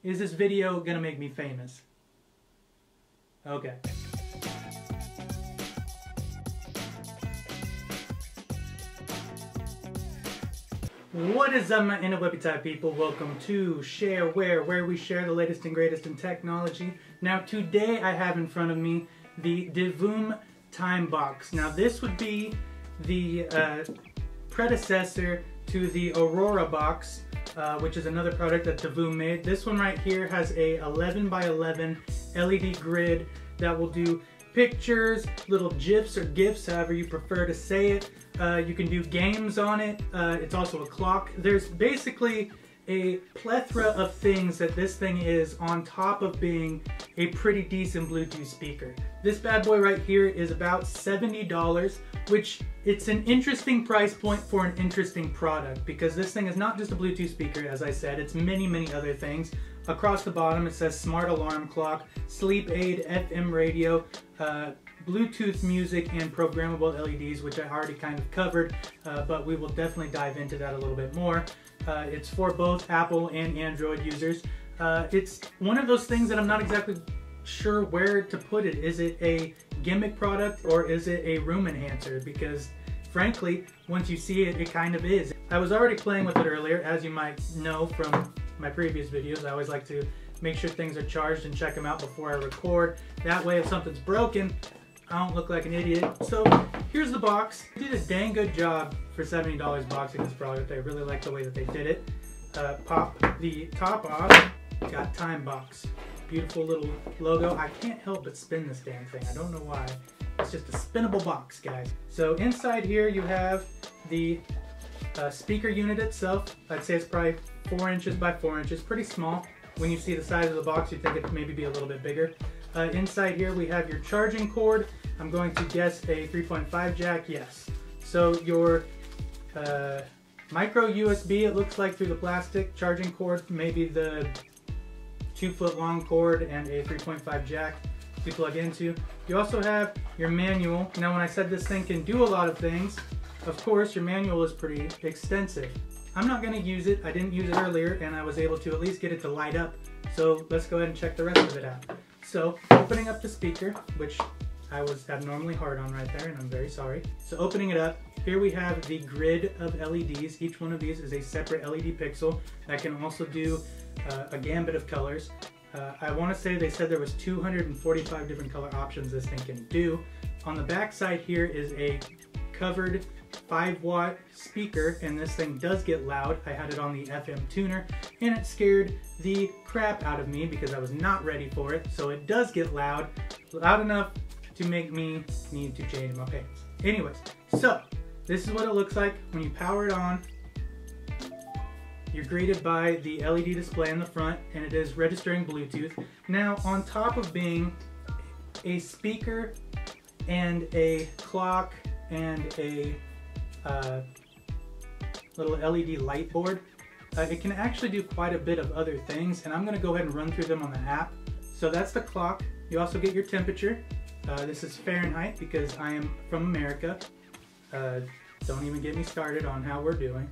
Is this video gonna make me famous? Okay. What is up, my interwebby type people? Welcome to where we share the latest and greatest in technology. Now today I have in front of me the Divoom TimeBox. Now this would be the predecessor to the Aurora box, which is another product that Divoom made. This one right here has a 11 by 11 LED grid that will do pictures, little GIFs or GIFs, however you prefer to say it. You can do games on it. It's also a clock. There's basically a plethora of things that this thing is on top of being a pretty decent Bluetooth speaker. This bad boy right here is about $70, which it's an interesting price point for an interesting product because this thing is not just a Bluetooth speaker, as I said, it's many other things. Across the bottom it says smart alarm clock, sleep aid, FM radio, Bluetooth music, and programmable LEDs, which I already kind of covered, but we will definitely dive into that a little bit more. It's for both Apple and Android users. It's one of those things that I'm not exactly sure where to put it. Is it a gimmick product or is it a room enhancer? Because frankly, once you see it, it kind of is. I was already playing with it earlier, as you might know from my previous videos. I always like to make sure things are charged and check them out before I record. That way if something's broken, I don't look like an idiot. So here's the box. They did a dang good job for $70 boxing this product. I really like the way that they did it. Pop the top off, got TimeBox. Beautiful little logo. I can't help but spin this damn thing. I don't know why. It's just a spinnable box, guys. So inside here you have the speaker unit itself. I'd say it's probably 4 inches by 4 inches. Pretty small. When you see the size of the box, you'd think it could maybe be a little bit bigger. Inside here we have your charging cord. I'm going to guess a 3.5 jack, yes. So your micro USB, it looks like, through the plastic, charging cord, maybe the 2-foot long cord, and a 3.5 jack to plug into. You also have your manual. Now when I said this thing can do a lot of things, of course your manual is pretty extensive. I'm not going to use it. I didn't use it earlier and I was able to at least get it to light up. So let's go ahead and check the rest of it out. So opening up the speaker, which I was abnormally hard on right there and I'm very sorry. So opening it up, here we have the grid of LEDs. Each one of these is a separate LED pixel that can also do a gambit of colors. I want to say they said there was 245 different color options this thing can do. On the back side here is a covered 5-watt speaker, and this thing does get loud. I had it on the FM tuner and it scared the crap out of me because I was not ready for it. So it does get loud enough to make me need to change my pants. Anyways, so this is what it looks like when you power it on. You're greeted by the LED display in the front, and it is registering Bluetooth. Now, on top of being a speaker and a clock and a little LED light board, it can actually do quite a bit of other things, and I'm going to go ahead and run through them on the app. So that's the clock. You also get your temperature. This is Fahrenheit because I am from America. Don't even get me started on how we're doing.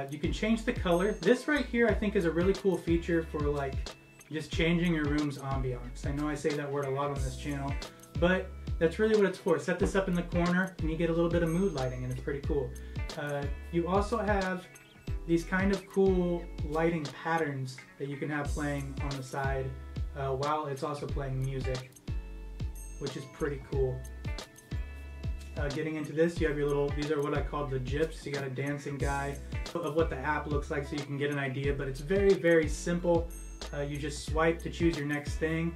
You can change the color. This right here I think is a really cool feature for like just changing your room's ambiance. I know I say that word a lot on this channel, but that's really what it's for. Set this up in the corner and you get a little bit of mood lighting and it's pretty cool. You also have these kind of cool lighting patterns that you can have playing on the side while it's also playing music, which is pretty cool. Getting into this, you have your little, these are what I call the GIFs. You got a dancing guy of what the app looks like so you can get an idea, but it's very simple. You just swipe to choose your next thing.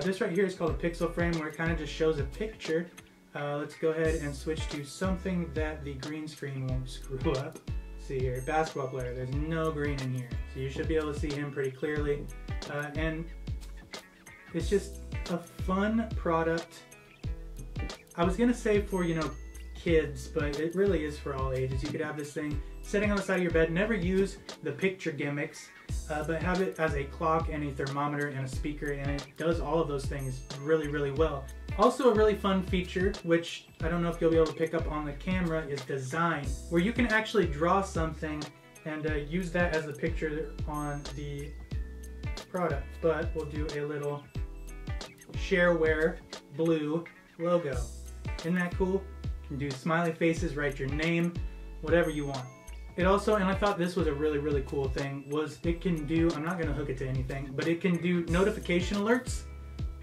This right here is called a pixel frame, where it kind of just shows a picture. Let's go ahead and switch to something that the green screen won't screw up. See here, basketball player, there's no green in here. So you should be able to see him pretty clearly. And it's just a fun product. I was gonna say for, you know, kids, but it really is for all ages. You could have this thing sitting on the side of your bed. Never use the picture gimmicks, but have it as a clock and a thermometer and a speaker, and it does all of those things really well. Also a really fun feature, which I don't know if you'll be able to pick up on the camera, is design, where you can actually draw something and use that as a picture on the product, but we'll do a little shareware blue logo. Isn't that cool? You can do smiley faces, write your name, whatever you want. It also, and I thought this was a really cool thing, was it can do, I'm not going to hook it to anything, but it can do notification alerts.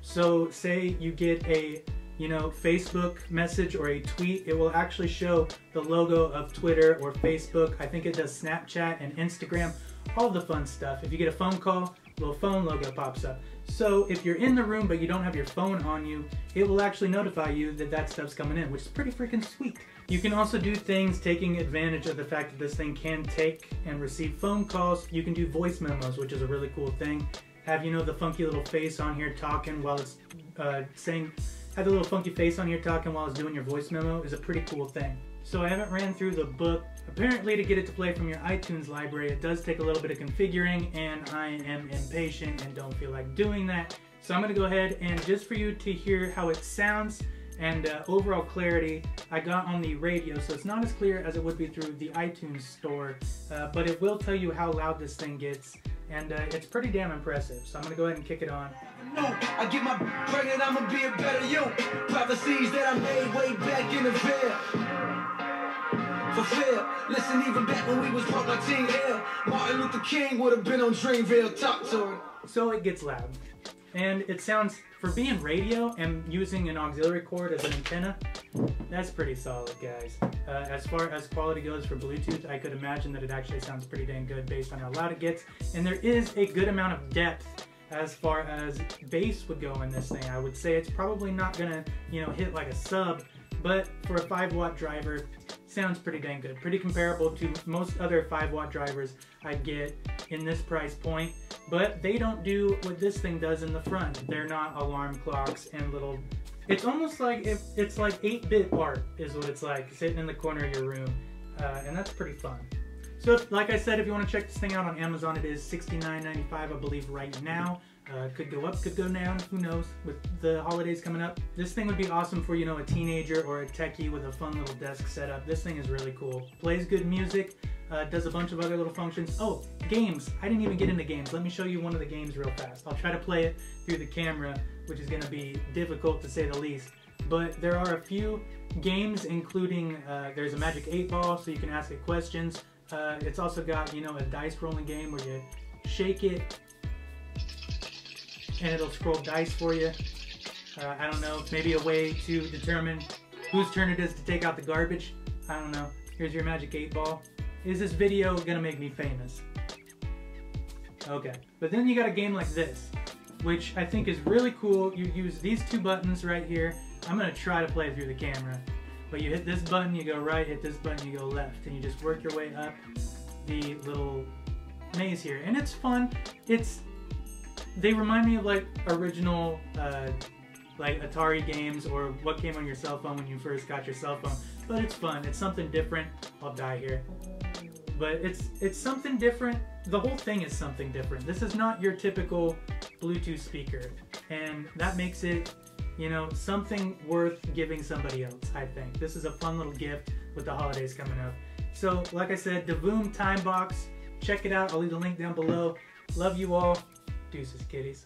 So say you get a, Facebook message or a tweet, it will actually show the logo of Twitter or Facebook. I think it does Snapchat and Instagram, all the fun stuff. If you get a phone call, little phone logo pops up. So if you're in the room but you don't have your phone on you, it will actually notify you that that stuff's coming in, which is pretty freaking sweet. You can also do things taking advantage of the fact that this thing can take and receive phone calls. You can do voice memos, which is a really cool thing. Have, the funky little face on here talking while it's have the little funky face on here talking while it's doing your voice memo is a pretty cool thing. So I haven't ran through the book. Apparently to get it to play from your iTunes library, it does take a little bit of configuring, and I am impatient and don't feel like doing that. So I'm going to go ahead and just for you to hear how it sounds and overall clarity, I got on the radio, so it's not as clear as it would be through the iTunes store, but it will tell you how loud this thing gets, and it's pretty damn impressive. So I'm going to go ahead and kick it on. I get my pregnant, I'ma be a better you. Prophecies that I made way back in the veil. Fulfill. Listen, even back when we was broke like Teen Hill, Martin Luther King would have been on Dreamville. Talk to her. So it gets loud. And it sounds, for being radio and using an auxiliary cord as an antenna, that's pretty solid, guys. As far as quality goes for Bluetooth, I could imagine that it actually sounds pretty dang good based on how loud it gets. And there is a good amount of depth as far as bass would go in this thing. I would say it's probably not gonna, hit like a sub, but for a 5-watt driver, sounds pretty dang good. Pretty comparable to most other 5-watt drivers I get in this price point, but they don't do what this thing does in the front. They're not alarm clocks and little, it's almost like it's like 8-bit art is what it's like, sitting in the corner of your room, and that's pretty fun. So like I said, if you want to check this thing out on Amazon, it is $69.95 I believe right now. Could go up, could go down, who knows, with the holidays coming up. This thing would be awesome for, a teenager or a techie with a fun little desk setup. This thing is really cool. Plays good music, does a bunch of other little functions. Oh, games. I didn't even get into games. Let me show you one of the games real fast. I'll try to play it through the camera, which is going to be difficult to say the least. But there are a few games, including, there's a Magic 8 Ball, so you can ask it questions. It's also got, a dice rolling game where you shake it and it'll scroll dice for you. I don't know, maybe a way to determine whose turn it is to take out the garbage. I don't know. Here's your Magic 8 Ball. Is this video gonna make me famous? Okay, but then you got a game like this, which I think is really cool. You use these 2 buttons right here. I'm gonna try to play through the camera. But you hit this button, you go right, hit this button, you go left, and you just work your way up the little maze here. And it's fun. They remind me of like original like Atari games or what came on your cell phone when you first got your cell phone. But it's fun. It's something different. I'll die here. But it's something different. The whole thing is something different. This is not your typical Bluetooth speaker. And that makes it, something worth giving somebody else, I think. This is a fun little gift with the holidays coming up. So, like I said, Divoom TimeBox. Check it out. I'll leave the link down below. Love you all. Deuces, kitties.